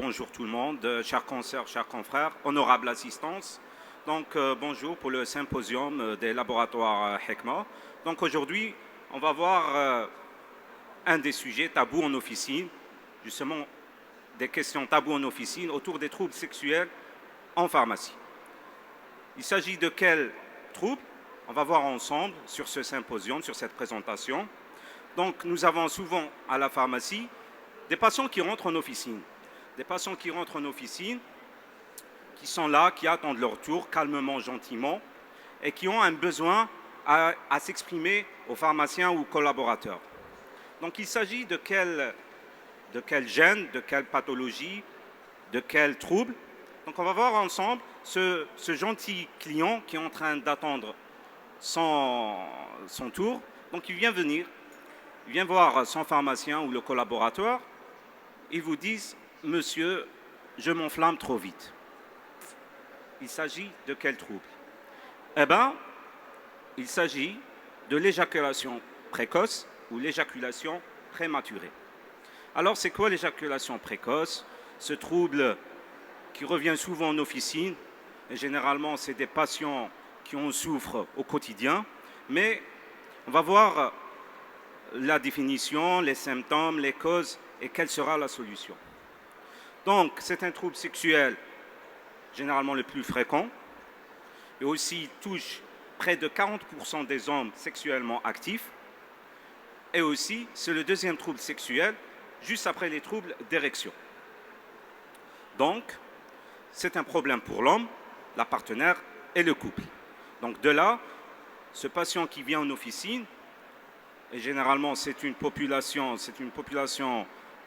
bonjour tout le monde, chers consoeurs, chers confrères, honorable assistance. Bonjour pour le symposium des laboratoires Hekma. Donc aujourd'hui, on va voir un des sujets tabous en officine, justement des questions tabous en officine autour des troubles sexuels en pharmacie. Il s'agit de quels troubles? On va voir ensemble sur ce symposium, sur cette présentation. Donc nous avons souvent à la pharmacie des patients qui rentrent en officine. Des patients qui rentrent en officine, qui sont là, qui attendent leur tour calmement, gentiment, et qui ont un besoin à s'exprimer aux pharmaciens ou aux collaborateurs. Donc il s'agit de quel gène, de quelle pathologie, de quel trouble. Donc on va voir ensemble ce gentil client qui est en train d'attendre son tour. Donc il vient voir son pharmacien ou le collaborateur. Ils vous disent: monsieur, je m'enflamme trop vite. Il s'agit de quel trouble? Eh bien, il s'agit de l'éjaculation précoce ou l'éjaculation prématurée. Alors, c'est quoi l'éjaculation précoce? Ce trouble qui revient souvent en officine, et généralement, c'est des patients qui en souffrent au quotidien, mais on va voir la définition, les symptômes, les causes et quelle sera la solution. Donc, c'est un trouble sexuel généralement le plus fréquent et aussi touche près de 40% des hommes sexuellement actifs. Et aussi, c'est le deuxième trouble sexuel, juste après les troubles d'érection. Donc, c'est un problème pour l'homme, la partenaire et le couple. Donc, de là, ce patient qui vient en officine, et généralement c'est une population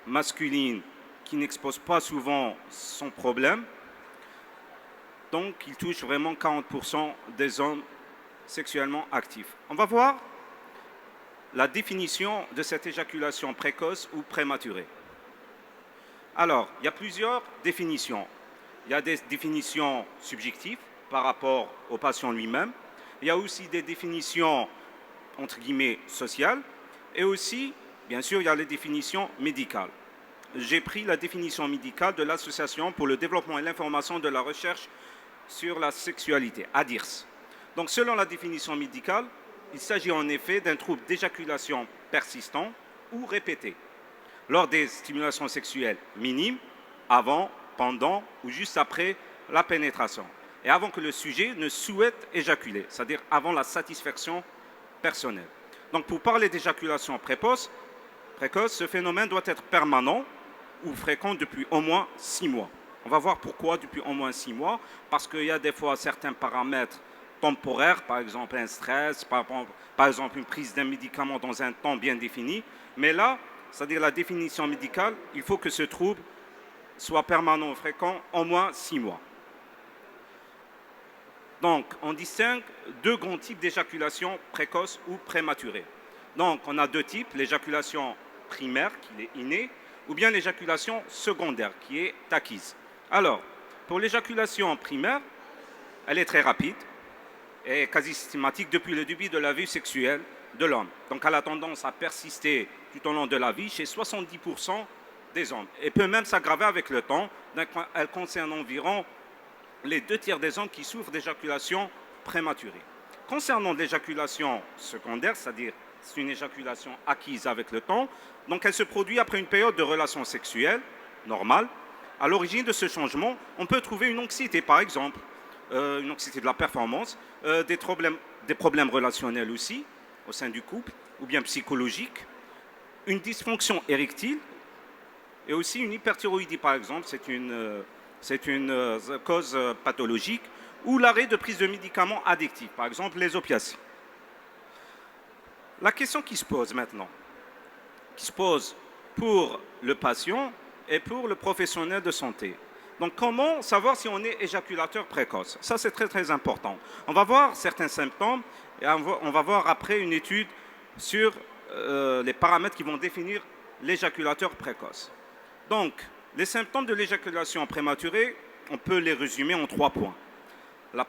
masculine qui n'expose pas souvent son problème. Donc, il touche vraiment 40% des hommes sexuellement actifs. On va voir la définition de cette éjaculation précoce ou prématurée. Alors, il y a plusieurs définitions. Il y a des définitions subjectives par rapport au patient lui-même. Il y a aussi des définitions entre guillemets sociales et aussi, bien sûr, il y a les définitions médicales. J'ai pris la définition médicale de l'Association pour le développement et l'information de la recherche sur la sexualité, ADIRS. Donc, selon la définition médicale, il s'agit en effet d'un trouble d'éjaculation persistant ou répété lors des stimulations sexuelles minimes, avant, pendant ou juste après la pénétration, et avant que le sujet ne souhaite éjaculer, c'est-à-dire avant la satisfaction personnelle. Donc, pour parler d'éjaculation précoce, ce phénomène doit être permanent ou fréquent depuis au moins 6 mois. On va voir pourquoi depuis au moins 6 mois, parce qu'il y a des fois certains paramètres temporaires, par exemple un stress, par exemple une prise d'un médicament dans un temps bien défini. Mais là, c'est-à-dire la définition médicale, il faut que ce trouble soit permanent ou fréquent au moins 6 mois. Donc, on distingue 2 grands types d'éjaculation précoce ou prématurée. Donc, on a 2 types, l'éjaculation primaire, qui est innée, ou bien l'éjaculation secondaire, qui est acquise. Alors, pour l'éjaculation primaire, elle est très rapide et quasi systématique depuis le début de la vie sexuelle de l'homme. Donc, elle a tendance à persister tout au long de la vie chez 70% des hommes et peut même s'aggraver avec le temps. Donc, elle concerne environ les 2/3 des hommes qui souffrent d'éjaculation prématurée. Concernant l'éjaculation secondaire, c'est-à-dire c'est une éjaculation acquise avec le temps, donc elle se produit après une période de relations sexuelles normale. À l'origine de ce changement, on peut trouver une anxiété, par exemple, une anxiété de la performance, des problèmes relationnels aussi au sein du couple, ou bien psychologiques, une dysfonction érectile et aussi une hyperthyroïdie, par exemple, c'est une cause pathologique, ou l'arrêt de prise de médicaments addictifs, par exemple les opiacés. La question qui se pose maintenant, qui se pose pour le patient et pour le professionnel de santé. Donc, comment savoir si on est éjaculateur précoce? Ça, c'est très, très important. On va voir certains symptômes et on va voir après une étude sur les paramètres qui vont définir l'éjaculateur précoce. Donc, les symptômes de l'éjaculation prématurée, on peut les résumer en 3 points. Le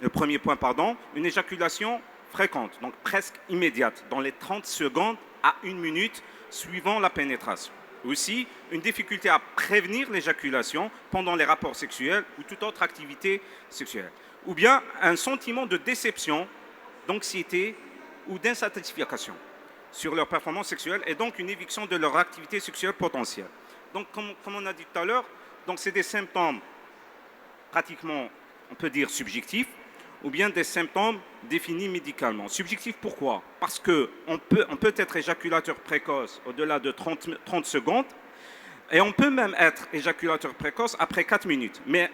premier point, une éjaculation fréquente, donc presque immédiate, dans les 30 secondes à 1 minute suivant la pénétration. Aussi, une difficulté à prévenir l'éjaculation pendant les rapports sexuels ou toute autre activité sexuelle. Ou bien un sentiment de déception, d'anxiété ou d'insatisfaction sur leur performance sexuelle et donc une éviction de leur activité sexuelle potentielle. Donc, comme on a dit tout à l'heure, c'est des symptômes pratiquement, on peut dire, subjectifs ou bien des symptômes définis médicalement. Subjectif, pourquoi? Parce qu'on peut être éjaculateur précoce au-delà de 30 secondes et on peut même être éjaculateur précoce après 4 minutes. Mais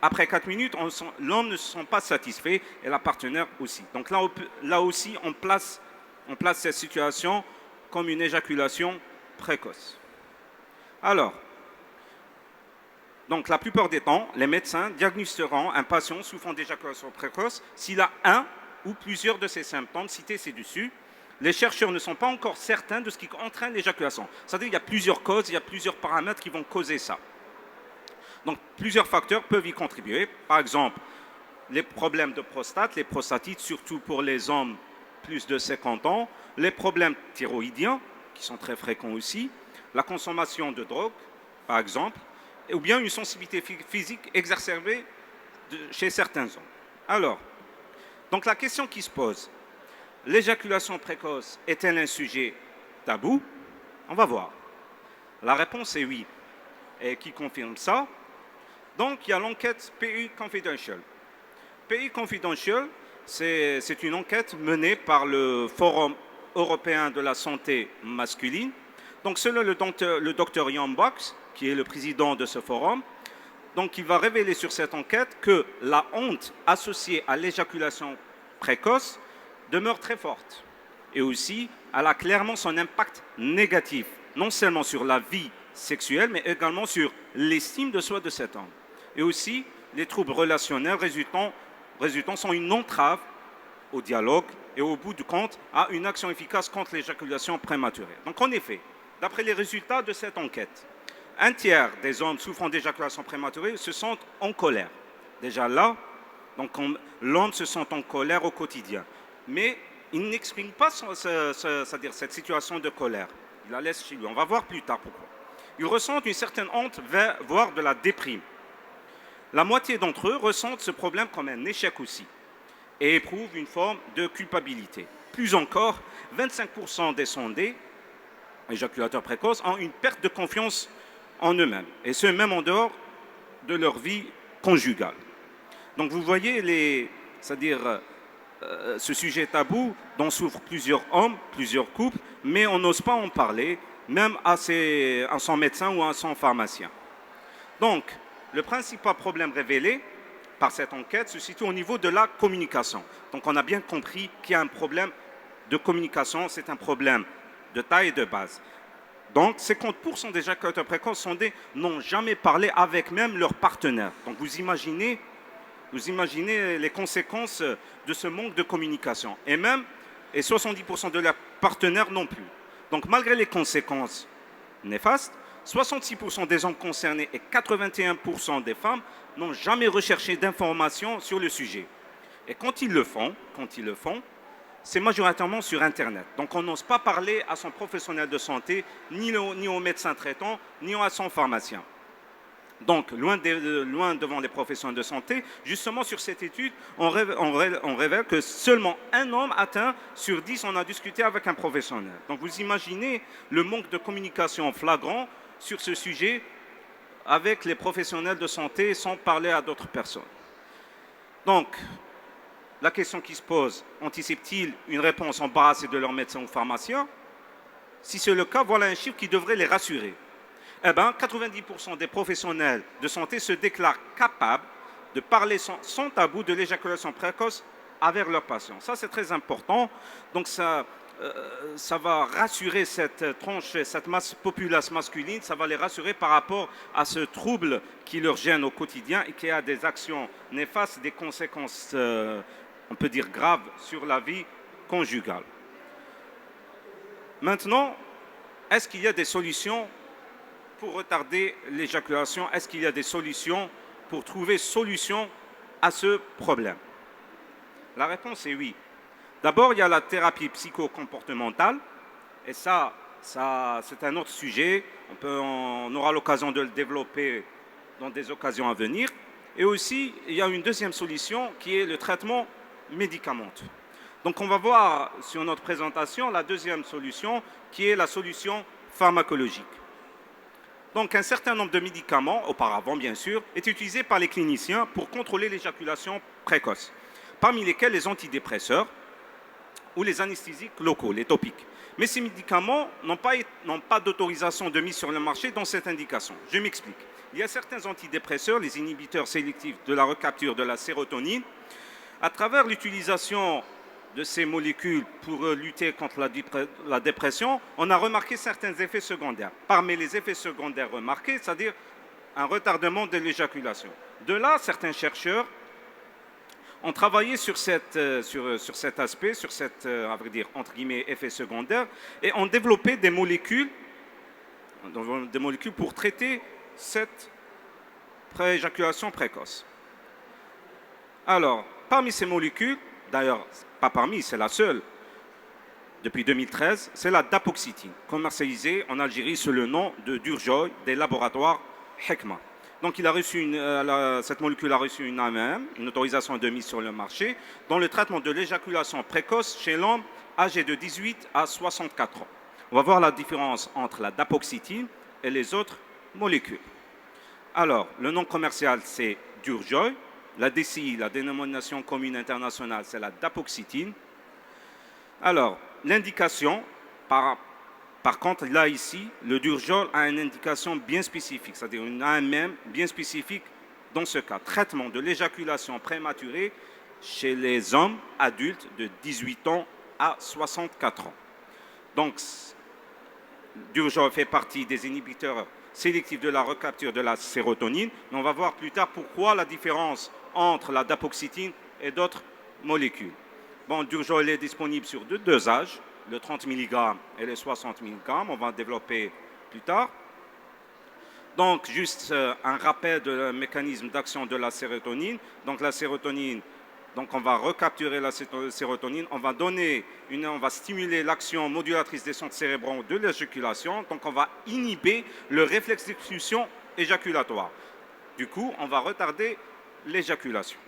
après 4 minutes, l'homme ne se sent pas satisfait et la partenaire aussi. Donc là aussi, on place cette situation comme une éjaculation précoce. Alors, donc la plupart des temps, les médecins diagnostiqueront un patient souffrant d'éjaculation précoce s'il a un ou plusieurs de ces symptômes cités ci-dessus. Les chercheurs ne sont pas encore certains de ce qui entraîne l'éjaculation. C'est-à-dire qu'il y a plusieurs causes, il y a plusieurs paramètres qui vont causer ça. Donc plusieurs facteurs peuvent y contribuer. Par exemple, les problèmes de prostate, les prostatites, surtout pour les hommes plus de 50 ans, les problèmes thyroïdiens, qui sont très fréquents aussi, la consommation de drogue, par exemple, ou bien une sensibilité physique exacerbée chez certains hommes. Alors, donc la question qui se pose, l'éjaculation précoce est-elle un sujet tabou? On va voir. La réponse est oui. Et qui confirme ça? Donc, il y a l'enquête PU Confidential. PU Confidential, c'est une enquête menée par le Forum européen de la santé masculine. Donc, selon le docteur Jan Box, qui est le président de ce forum, donc il va révéler sur cette enquête que la honte associée à l'éjaculation précoce demeure très forte. Et aussi, elle a clairement son impact négatif, non seulement sur la vie sexuelle, mais également sur l'estime de soi de cet homme. Et aussi, les troubles relationnels résultant sont une entrave au dialogue et au bout du compte à une action efficace contre l'éjaculation prématurée. Donc en effet, d'après les résultats de cette enquête, un tiers des hommes souffrant d'éjaculation prématurée se sentent en colère. Déjà là, l'homme se sent en colère au quotidien. Mais il n'exprime pas c'est-à-dire cette situation de colère. Il la laisse chez lui. On va voir plus tard pourquoi. Ils ressentent une certaine honte, voire de la déprime. La moitié d'entre eux ressentent ce problème comme un échec aussi et éprouvent une forme de culpabilité. Plus encore, 25% des sondés, éjaculateurs précoces, ont une perte de confiance en eux-mêmes, et ce, même en dehors de leur vie conjugale. Donc vous voyez, c'est-à-dire ce sujet tabou dont souffrent plusieurs hommes, plusieurs couples, mais on n'ose pas en parler, même à son médecin ou à son pharmacien. Donc, le principal problème révélé par cette enquête se situe au niveau de la communication. Donc on a bien compris qu'il y a un problème de communication, c'est un problème de taille et de base. Donc 50% des éjaculateurs précoces sondés n'ont jamais parlé avec même leur partenaire. Donc vous imaginez les conséquences de ce manque de communication. Et 70% de leurs partenaires non plus. Donc malgré les conséquences néfastes, 66% des hommes concernés et 81% des femmes n'ont jamais recherché d'informations sur le sujet. Et quand ils le font, c'est majoritairement sur Internet. Donc on n'ose pas parler à son professionnel de santé, ni au médecin traitant, ni à son pharmacien. Donc, loin devant les professionnels de santé, justement sur cette étude, on révèle que seulement un homme atteint sur 10 en a discuté avec un professionnel. Donc vous imaginez le manque de communication flagrant sur ce sujet avec les professionnels de santé sans parler à d'autres personnes. Donc, la question qui se pose, anticipent-ils une réponse embarrassée de leur médecin ou pharmacien? Si c'est le cas, voilà un chiffre qui devrait les rassurer. 90% des professionnels de santé se déclarent capables de parler sans tabou de l'éjaculation précoce avec leurs patients. Ça, c'est très important. Donc, ça va rassurer cette tranche, cette population masculine, ça va les rassurer par rapport à ce trouble qui leur gêne au quotidien et qui a des actions néfastes, des conséquences, on peut dire, graves sur la vie conjugale. Maintenant, est-ce qu'il y a des solutions pour retarder l'éjaculation? Est-ce qu'il y a des solutions pour trouver solution à ce problème? La réponse est oui. D'abord, il y a la thérapie psychocomportementale, et ça, Ça, c'est un autre sujet. On aura l'occasion de le développer dans des occasions à venir. Et aussi, il y a une deuxième solution qui est le traitement médicamenteux. Donc, on va voir sur notre présentation la deuxième solution qui est la solution pharmacologique. Donc, un certain nombre de médicaments, auparavant bien sûr, est utilisé par les cliniciens pour contrôler l'éjaculation précoce, parmi lesquels les antidépresseurs ou les anesthésiques locaux, les topiques. Mais ces médicaments n'ont pas d'autorisation de mise sur le marché dans cette indication. Je m'explique. Il y a certains antidépresseurs, les inhibiteurs sélectifs de la recapture de la sérotonine, à travers l'utilisation de ces molécules pour lutter contre la dépression, on a remarqué certains effets secondaires. Parmi les effets secondaires remarqués, c'est-à-dire un retardement de l'éjaculation. De là, certains chercheurs ont travaillé sur cet aspect, sur cet, à vrai dire, entre guillemets, effet secondaire, et ont développé des molécules pour traiter cette éjaculation précoce. Alors, parmi ces molécules, d'ailleurs, pas parmi, c'est la seule, depuis 2013, c'est la dapoxétine, commercialisée en Algérie sous le nom de Durjoy des laboratoires Hekma. Donc, cette molécule a reçu une AMM, une autorisation de mise sur le marché, dans le traitement de l'éjaculation précoce chez l'homme âgé de 18 à 64 ans. On va voir la différence entre la dapoxétine et les autres molécules. Alors, le nom commercial, c'est Durjoy. La DCI, la dénomination commune internationale, c'est la dapoxétine. Alors, l'indication, par contre, là, ici, le Durjoy a une indication bien spécifique, c'est-à-dire une AMM bien spécifique dans ce cas. Traitement de l'éjaculation prématurée chez les hommes adultes de 18 ans à 64 ans. Donc, Durjoy fait partie des inhibiteurs sélectifs de la recapture de la sérotonine, mais on va voir plus tard pourquoi la différence entre la dapoxétine et d'autres molécules. Bon, Durjoy est disponible sur deux dosages, le 30 mg et le 60 mg, on va développer plus tard. Donc, juste un rappel du mécanisme d'action de la sérotonine. Donc, la sérotonine, on va recapturer la sérotonine, on va stimuler l'action modulatrice des centres cérébraux de l'éjaculation. Donc, on va inhiber le réflexe d'expulsion éjaculatoire. Du coup, on va retarder l'éjaculation.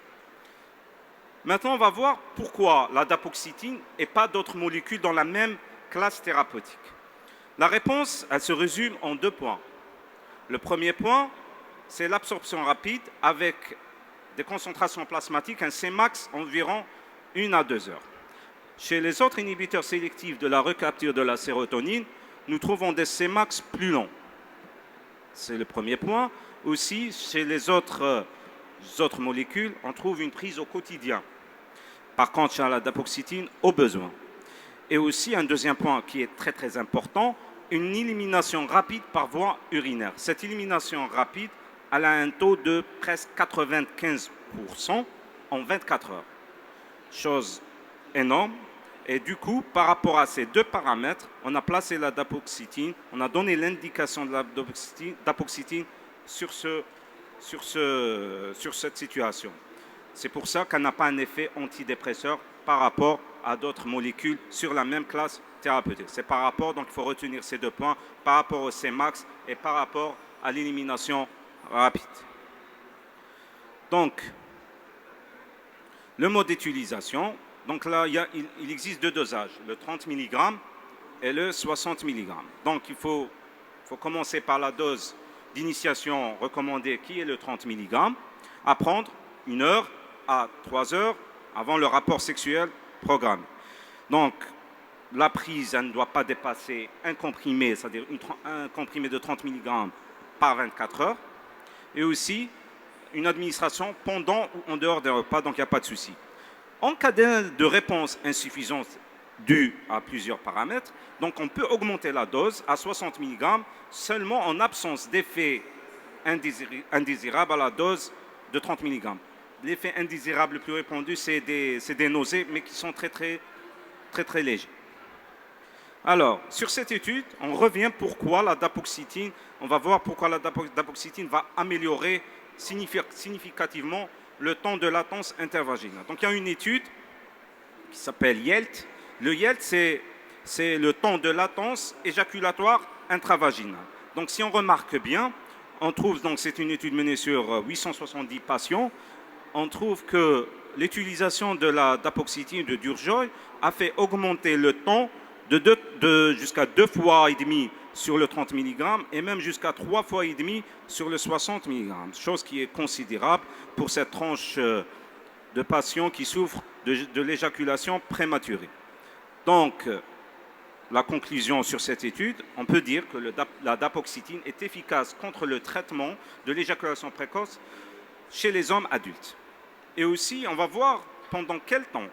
Maintenant, on va voir pourquoi la dapoxétine et pas d'autres molécules dans la même classe thérapeutique. La réponse, elle se résume en 2 points. Le premier point, c'est l'absorption rapide avec des concentrations plasmatiques, un Cmax environ 1 à 2 heures. Chez les autres inhibiteurs sélectifs de la recapture de la sérotonine, nous trouvons des Cmax plus longs. C'est le premier point. Aussi, chez les autres molécules, on trouve une prise au quotidien. Par contre, chez la dapoxétine, au besoin. Et aussi, un deuxième point qui est très très important, une élimination rapide par voie urinaire. Cette élimination rapide, elle a un taux de presque 95% en 24 heures. Chose énorme. Et du coup, par rapport à ces 2 paramètres, on a placé la dapoxétine, on a donné l'indication de la dapoxétine sur cette situation. C'est pour ça qu'elle n'a pas un effet antidépresseur par rapport à d'autres molécules sur la même classe thérapeutique. C'est par rapport, donc il faut retenir ces 2 points, par rapport au Cmax et par rapport à l'élimination rapide. Donc, le mode d'utilisation, donc là, il existe 2 dosages, le 30 mg et le 60 mg. Donc, il faut commencer par la dose d'initiation recommandée qui est le 30 mg, à prendre 1 heure à 3 heures avant le rapport sexuel programmé. Donc, la prise elle ne doit pas dépasser un comprimé, c'est-à-dire un comprimé de 30 mg par 24 heures, et aussi une administration pendant ou en dehors des repas, donc il n'y a pas de souci. En cas de réponse insuffisante due à plusieurs paramètres, donc on peut augmenter la dose à 60 mg seulement en absence d'effet indésirable à la dose de 30 mg. L'effet indésirable le plus répandu, c'est des nausées, mais qui sont très légers. Alors, sur cette étude, on revient pourquoi la dapoxétine, on va voir pourquoi la dapoxétine va améliorer significativement le temps de latence intervaginale. Donc, il y a une étude qui s'appelle YELT. Le YELT, c'est le temps de latence éjaculatoire intravaginale. Donc si on remarque bien, on trouve, donc c'est une étude menée sur 870 patients, on trouve que l'utilisation de la dapoxétine de Durjoy a fait augmenter le temps jusqu'à 2 fois et demi sur le 30 mg et même jusqu'à 3 fois et demi sur le 60 mg, chose qui est considérable pour cette tranche de patients qui souffrent de l'éjaculation prématurée. Donc, la conclusion sur cette étude, on peut dire que la dapoxétine est efficace contre le traitement de l'éjaculation précoce chez les hommes adultes. Et aussi, on va voir pendant quel temps.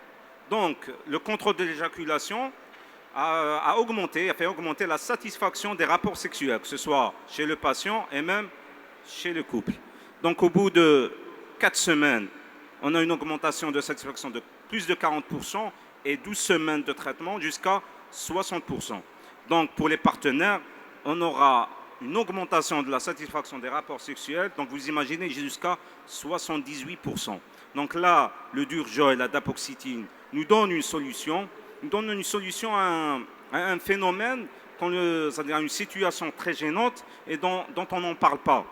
Donc, le contrôle de l'éjaculation a fait augmenter la satisfaction des rapports sexuels, que ce soit chez le patient et même chez le couple. Donc, au bout de 4 semaines, on a une augmentation de satisfaction de plus de 40% et 12 semaines de traitement jusqu'à 60%. Donc, pour les partenaires, on aura une augmentation de la satisfaction des rapports sexuels, donc vous imaginez jusqu'à 78%. Donc là, le Durjoy et la dapoxétine nous donnent une solution, à un phénomène, c'est-à-dire à une situation très gênante et dont on n'en parle pas.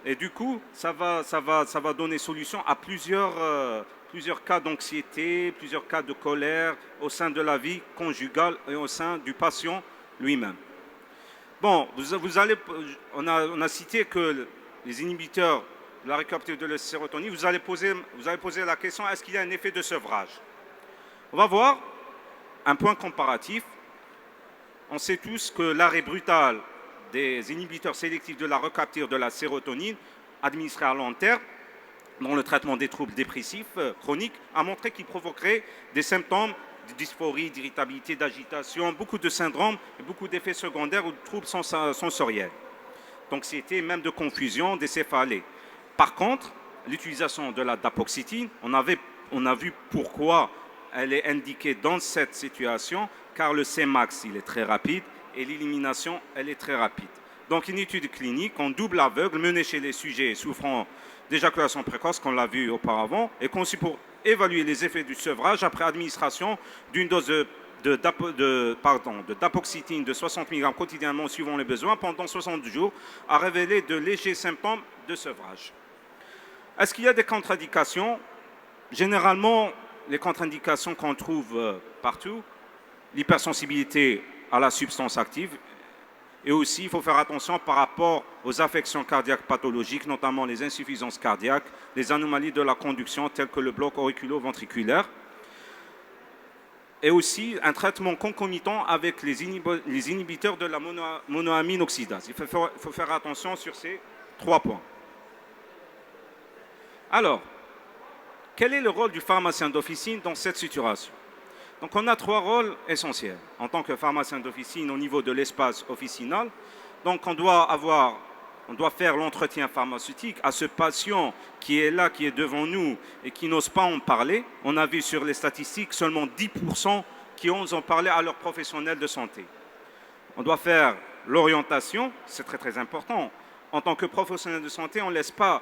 Et du coup, ça va donner solution à plusieurs cas d'anxiété, plusieurs cas de colère au sein de la vie conjugale et au sein du patient lui-même. Bon, on a cité que les inhibiteurs de la récapture de la sérotonine, vous allez poser la question, est-ce qu'il y a un effet de sevrage? On va voir un point comparatif. On sait tous que l'arrêt brutal des inhibiteurs sélectifs de la recapture de la sérotonine administrés à long terme dans le traitement des troubles dépressifs chroniques a montré qu'il provoquerait des symptômes de dysphorie, d'irritabilité, d'agitation, beaucoup de syndromes et beaucoup d'effets secondaires ou de troubles sensoriels. D'anxiété, même de confusion, des céphalées. Par contre, l'utilisation de la dapoxétine, on a vu pourquoi elle est indiquée dans cette situation, car le Cmax, il est très rapide et l'élimination, elle est très rapide. Donc, une étude clinique en double aveugle menée chez les sujets souffrant d'éjaculation précoce, qu'on l'a vu auparavant, est conçue pour évaluer les effets du sevrage après administration d'une dose de dapoxétine de 60 mg quotidiennement suivant les besoins pendant 60 jours, a révélé de légers symptômes de sevrage. Est-ce qu'il y a des contre-indications? Généralement, les contre-indications qu'on trouve partout, l'hypersensibilité à la substance active, et aussi il faut faire attention par rapport aux affections cardiaques pathologiques, notamment les insuffisances cardiaques, les anomalies de la conduction telles que le bloc auriculo-ventriculaire, et aussi un traitement concomitant avec les inhibiteurs de la monoamine oxydase. Il faut faire attention sur ces 3 points. Alors, quel est le rôle du pharmacien d'officine dans cette situation? Donc, on a 3 rôles essentiels en tant que pharmacien d'officine au niveau de l'espace officinal. Donc, on doit faire l'entretien pharmaceutique à ce patient qui est là, qui est devant nous et qui n'ose pas en parler. On a vu sur les statistiques seulement 10% qui osent en parler à leurs professionnels de santé. On doit faire l'orientation, c'est très très important. En tant que professionnel de santé, on ne laisse pas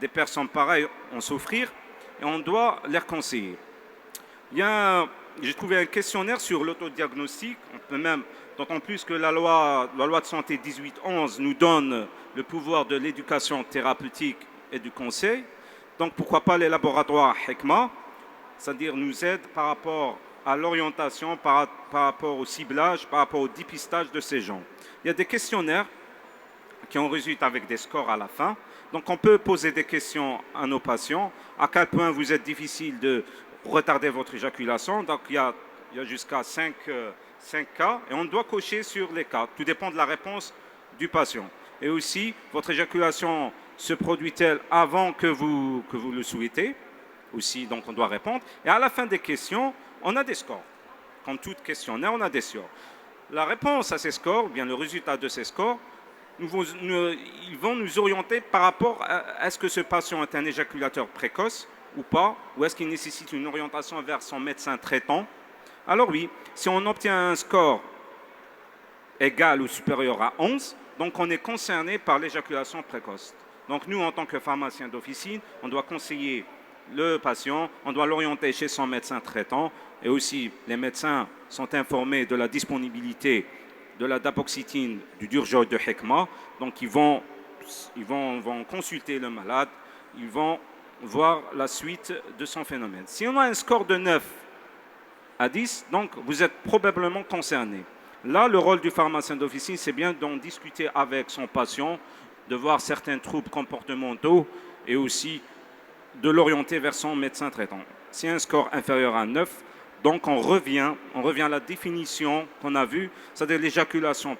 des personnes pareilles en souffrir et on doit les conseiller. J'ai trouvé un questionnaire sur l'autodiagnostic, d'autant plus que la loi de santé 1811 nous donne le pouvoir de l'éducation thérapeutique et du conseil. Donc pourquoi pas les laboratoires Hekma, c'est-à-dire nous aident par rapport à l'orientation, par rapport au ciblage, par rapport au dépistage de ces gens. Il y a des questionnaires qui en résultent avec des scores à la fin. Donc on peut poser des questions à nos patients, à quel point vous êtes difficile de retarder votre éjaculation. Donc il y a jusqu'à 5 cas et on doit cocher sur les cas. Tout dépend de la réponse du patient. Et aussi, votre éjaculation se produit-elle avant que vous le souhaitez? Aussi, donc on doit répondre. Et à la fin des questions, on a des scores. Comme tout questionnaire, on a des scores. La réponse à ces scores, ou bien le résultat de ces scores, ils vont nous orienter par rapport à est-ce que ce patient est un éjaculateur précoce ou pas, ou est-ce qu'il nécessite une orientation vers son médecin traitant. Alors oui, si on obtient un score égal ou supérieur à 11, donc on est concerné par l'éjaculation précoce. Donc nous, en tant que pharmacien d'officine, on doit conseiller le patient, on doit l'orienter chez son médecin traitant. Et aussi, les médecins sont informés de la disponibilité de la dapoxétine du Durjoy de Hekma. Donc, vont consulter le malade, ils vont voir la suite de son phénomène. Si on a un score de 9 à 10, donc vous êtes probablement concerné. Là, le rôle du pharmacien d'officine, c'est bien d'en discuter avec son patient, de voir certains troubles comportementaux et aussi de l'orienter vers son médecin traitant. Si un score inférieur à 9, donc on revient à la définition qu'on a vue, c'est-à-dire l'éjaculation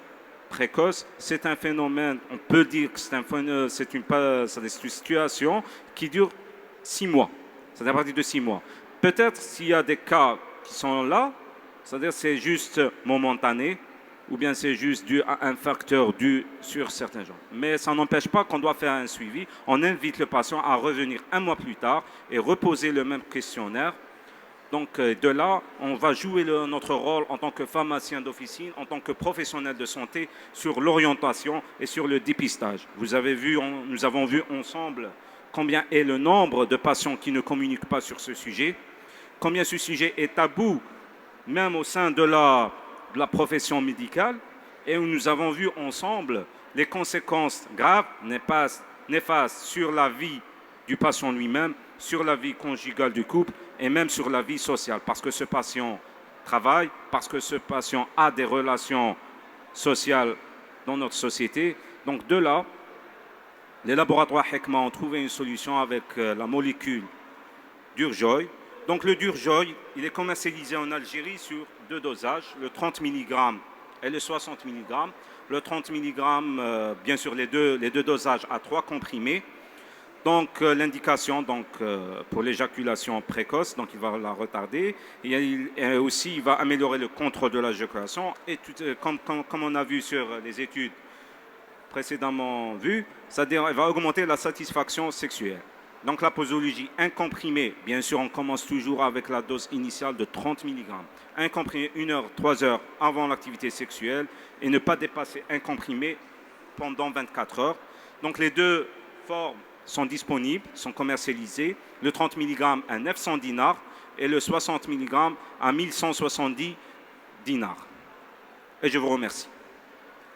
précoce, c'est un phénomène, on peut dire que c'est une situation qui dure 6 mois, c'est à partir de 6 mois. Peut-être s'il y a des cas qui sont là, c'est-à-dire c'est juste momentané, ou bien c'est juste dû à un facteur dû sur certains gens. Mais ça n'empêche pas qu'on doit faire un suivi. On invite le patient à revenir un mois plus tard et reposer le même questionnaire. Donc de là, on va jouer notre rôle en tant que pharmacien d'officine, en tant que professionnel de santé sur l'orientation et sur le dépistage. Nous avons vu ensemble combien est le nombre de patients qui ne communiquent pas sur ce sujet, combien ce sujet est tabou, même au sein de la profession médicale, et où nous avons vu ensemble les conséquences graves, néfastes sur la vie du patient lui-même, sur la vie conjugale du couple et même sur la vie sociale, parce que ce patient travaille, parce que ce patient a des relations sociales dans notre société. Donc de là, les laboratoires Hekma ont trouvé une solution avec la molécule Durjoy. Donc le Durjoy, il est commercialisé en Algérie sur 2 dosages, le 30 mg et le 60 mg. Le 30 mg, bien sûr, les deux dosages à 3 comprimés. Donc l'indication pour l'éjaculation précoce, donc il va la retarder. Et aussi, il va améliorer le contrôle de l'éjaculation. Et comme on a vu sur les études précédemment vues, c'est-à-dire il va augmenter la satisfaction sexuelle. Donc la posologie, un comprimé, bien sûr on commence toujours avec la dose initiale de 30 mg. Un comprimé 1 heure, 3 heures avant l'activité sexuelle et ne pas dépasser un comprimé pendant 24 heures. Donc les deux formes sont disponibles, sont commercialisées. Le 30 mg à 900 dinars et le 60 mg à 1170 dinars. Et je vous remercie.